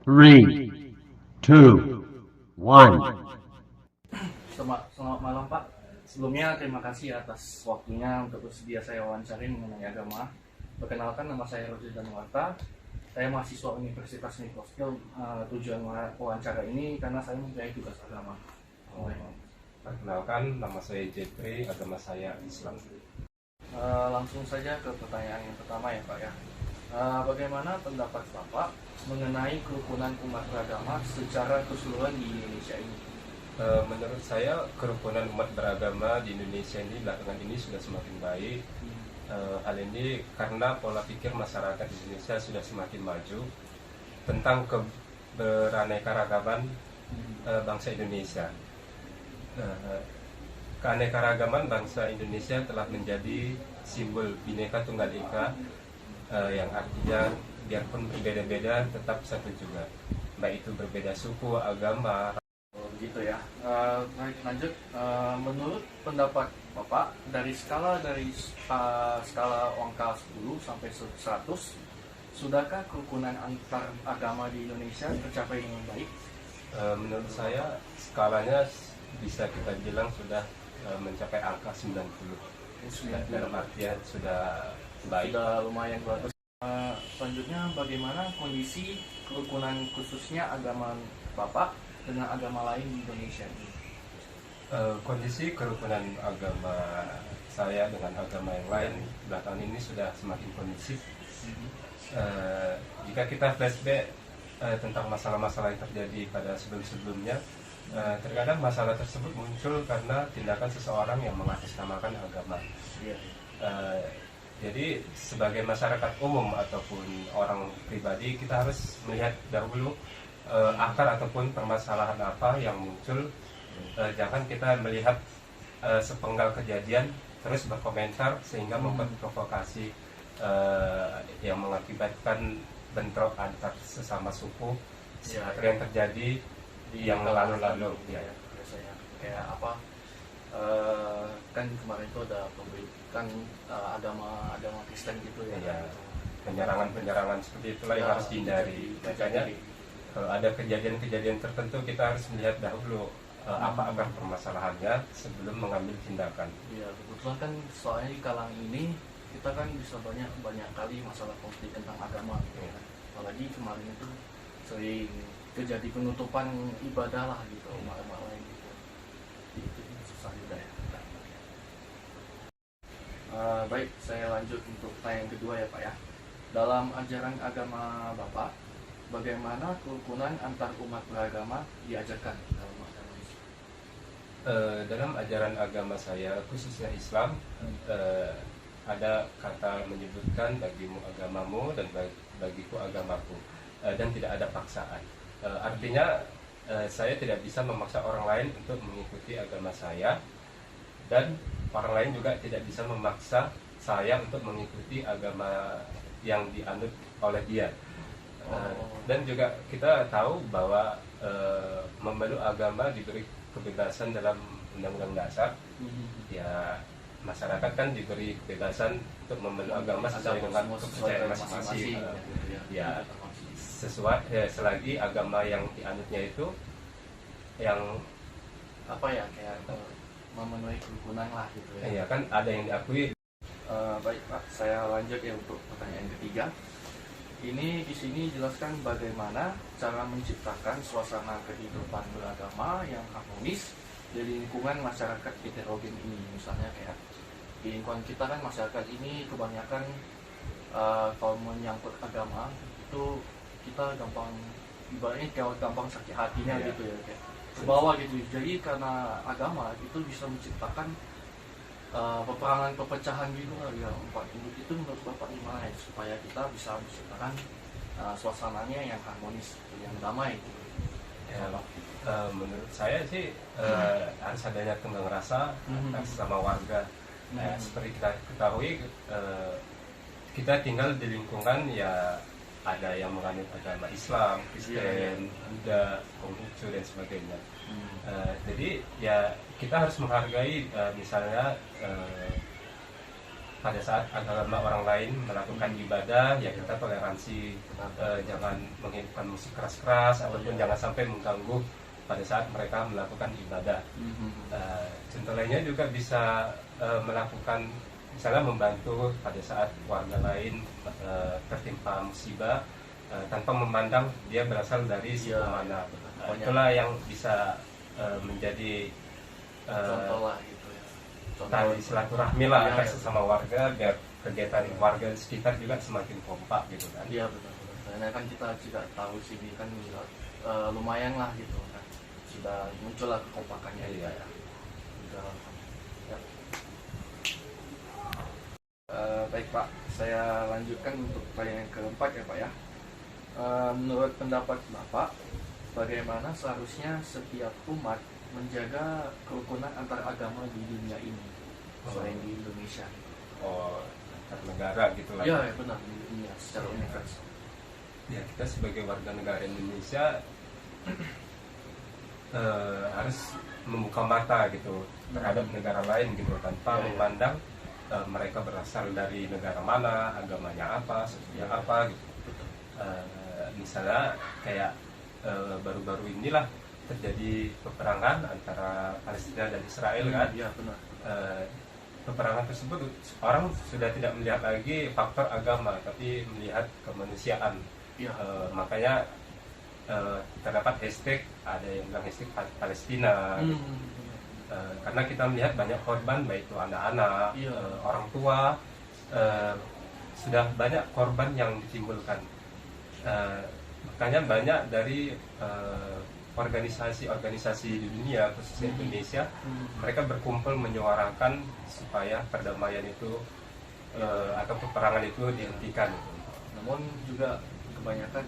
Three, two, one. Selamat malam Pak. Sebelumnya terima kasih atas waktunya untuk bersedia saya wawancari mengenai agama. Perkenalkan, nama saya Rozi Danuarta. Saya mahasiswa Universitas Nikoskill. Tujuan wawancara ini karena saya mempunyai tugas agama. Perkenalkan, nama saya Jeffrey, agama saya Islam. Langsung saja ke pertanyaan yang pertama ya Pak ya. Bagaimana pendapat Bapak mengenai kerukunan umat beragama secara keseluruhan di Indonesia ini? Menurut saya kerukunan umat beragama di Indonesia ini belakangan ini sudah semakin baik. Hal ini karena pola pikir masyarakat Indonesia sudah semakin maju tentang keberaneka-ragaman bangsa Indonesia. Keanekaragaman bangsa Indonesia telah menjadi simbol Bhinneka Tunggal Ika, yang artinya biarpun berbeda-beda tetap satu juga, baik itu berbeda suku, agama. Begitu ya. Baik, lanjut. Menurut pendapat Bapak, dari skala angka 10 sampai 100, sudahkah kerukunan antar agama di Indonesia tercapai dengan baik? Menurut saya skalanya bisa kita bilang sudah mencapai angka 90. Dalam artian sudah baik. Sudah lumayan bagus. Selanjutnya, bagaimana kondisi kerukunan khususnya agama Bapak dengan agama lain di Indonesia ini? Kondisi kerukunan agama saya dengan agama yang lain belakangan ini sudah semakin kondusif. Jika kita flashback tentang masalah-masalah yang terjadi pada sebelum-sebelumnya, terkadang masalah tersebut muncul karena tindakan seseorang yang mengatasnamakan agama. Jadi sebagai masyarakat umum ataupun orang pribadi, kita harus melihat dahulu akar ataupun permasalahan apa yang muncul. Jangan kita melihat sepenggal kejadian terus berkomentar sehingga membuat provokasi yang mengakibatkan bentrok antar sesama suku seperti yang terjadi yang lalu-lalu. Biasanya kayak apa? Kan kemarin itu ada pemberitaan agama Kristen gitu ya. Penyerangan seperti itulah yang harus dihindari. Makanya kalau ada kejadian-kejadian tertentu, kita harus melihat dahulu apa akar permasalahannya sebelum mengambil tindakan. Iya, kebetulan kan soalnya di kalangan ini kita kan bisa banyak kali masalah konflik tentang agama. Apalagi kemarin itu sering terjadi penutupan ibadah lah gitu, umat-umat lain gitu. Itu susah juga ya. Baik, saya lanjut untuk pertanyaan kedua ya Pak ya. Dalam ajaran agama Bapak, bagaimana kerukunan antar umat beragama diajarkan dalam agama Islam? Dalam ajaran agama saya, khususnya Islam, ada kata menyebutkan bagimu agamamu dan bagiku agamaku, dan tidak ada paksaan. Artinya saya tidak bisa memaksa orang lain untuk mengikuti agama saya, dan orang lain juga tidak bisa memaksa saya untuk mengikuti agama yang dianut oleh dia. Dan juga kita tahu bahwa memeluk agama diberi kebebasan dalam Undang-Undang Dasar. Ya, masyarakat kan diberi kebebasan untuk memeluk agama sesuai dengan kepercayaan masing-masing. Ya, sesuai selagi agama yang dianutnya itu yang apa ya, kayak memenuhi kerukunan lah gitu ya. Ya kan ada yang diakui. Baik Pak, saya lanjut ya untuk pertanyaan ketiga. Ini di sini jelaskan bagaimana cara menciptakan suasana kehidupan beragama yang harmonis di lingkungan masyarakat heterogen ini. Misalnya kayak di lingkungan kita kan masyarakat ini kebanyakan kalau menyangkut agama itu kita gampang, ibaratnya kayak gampang sakit hatinya gitu ya, kayak ke bawah gitu. Jadi karena agama itu bisa menciptakan peperangan-pepecahan gitu ya Pak. Itu menurut Bapak gimana ya supaya kita bisa menciptakan suasananya yang harmonis, yang damai gitu. Menurut saya sih harus adanya tenggang rasa sama warga. Seperti kita ketahui, kita tinggal di lingkungan ya ada yang menganut agama Islam, Kristen, Buddha, Konghucu dan sebagainya. Jadi ya kita harus menghargai misalnya pada saat agama orang lain melakukan ibadah, ya kita toleransi, jangan menghidupkan musik keras-keras ataupun jangan sampai mengganggu pada saat mereka melakukan ibadah. Contoh lainnya juga bisa melakukan, misalnya membantu pada saat warga lain tertimpa musibah tanpa memandang dia berasal dari suku mana. Itulah yang bisa menjadi Contoh lah gitu ya. tali silaturahmi lah antar sesama warga, biar kegiatan warga sekitar juga semakin kompak gitu kan. Iya betul. Karena kan kita juga tahu sini kan lumayan lah gitu kan, sudah muncul lah kekompakannya ya. Ya. Baik Pak, saya lanjutkan untuk pertanyaan yang keempat ya Pak ya. Menurut pendapat Bapak, bagaimana seharusnya setiap umat menjaga kerukunan antar agama di dunia ini, selain di Indonesia? Antar negara gitu lah. Iya benar, di dunia secara universal. Ya, kita sebagai warga negara Indonesia harus membuka mata gitu terhadap negara lain gitu, tanpa memandang mereka berasal dari negara mana, agamanya apa, sukunya apa gitu. Misalnya kayak baru-baru inilah terjadi peperangan antara Palestina dan Israel kan. Iya benar. Peperangan tersebut orang sudah tidak melihat lagi faktor agama, tapi melihat kemanusiaan. Makanya terdapat hashtag, ada yang bilang hashtag Palestina. Karena kita melihat banyak korban, baik itu anak-anak, orang tua, sudah banyak korban yang ditimbulkan. Makanya banyak dari organisasi-organisasi di dunia, khususnya Indonesia, mereka berkumpul menyuarakan supaya perdamaian itu atau peperangan itu dihentikan. Namun juga kebanyakan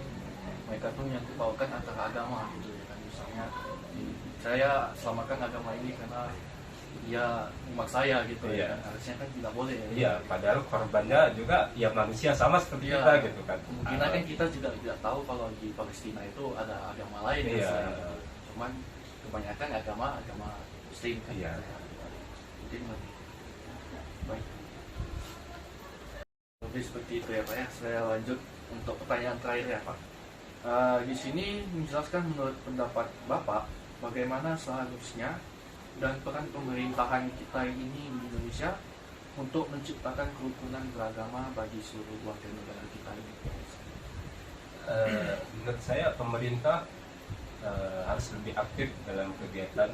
mereka tuh yang paukan antara agama gitu ya kan. Misalnya saya selamatkan agama ini karena dia umat saya gitu ya kan. Harusnya kan tidak boleh ya. Iya, padahal korbannya juga ya manusia sama seperti kita gitu kan. Mungkin kan kita juga tidak tahu kalau di Palestina itu ada agama lain ya. Cuman kebanyakan agama Muslim kan. Mungkin lebih baik. Lebih seperti itu ya Pak ya. Saya lanjut untuk pertanyaan terakhir ya Pak. Di sini menjelaskan menurut pendapat Bapak, bagaimana seharusnya dan peran pemerintahan kita ini di Indonesia untuk menciptakan kerukunan beragama bagi seluruh warga negara kita ini. Menurut saya pemerintah harus lebih aktif dalam kegiatan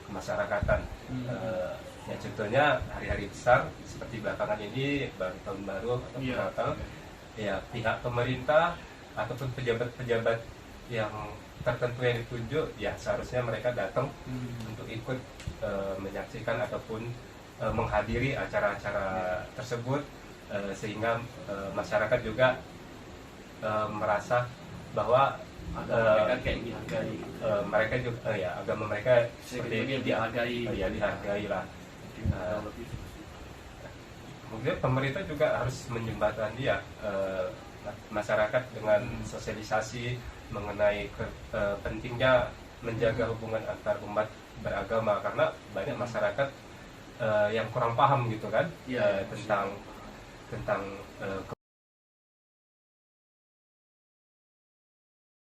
kemasyarakatan. Ya contohnya hari-hari besar seperti belakangan ini, tahun baru atau Natal, ya pihak pemerintah ataupun pejabat-pejabat yang tertentu yang ditunjuk, ya seharusnya mereka datang untuk ikut menyaksikan ataupun menghadiri acara-acara tersebut, sehingga masyarakat juga merasa bahwa mereka kayak dihargai, mereka juga agama mereka seperti dihargai lah. Mungkin pemerintah juga harus menjembatani masyarakat dengan sosialisasi mengenai pentingnya menjaga hubungan antar umat beragama, karena banyak masyarakat yang kurang paham gitu kan tentang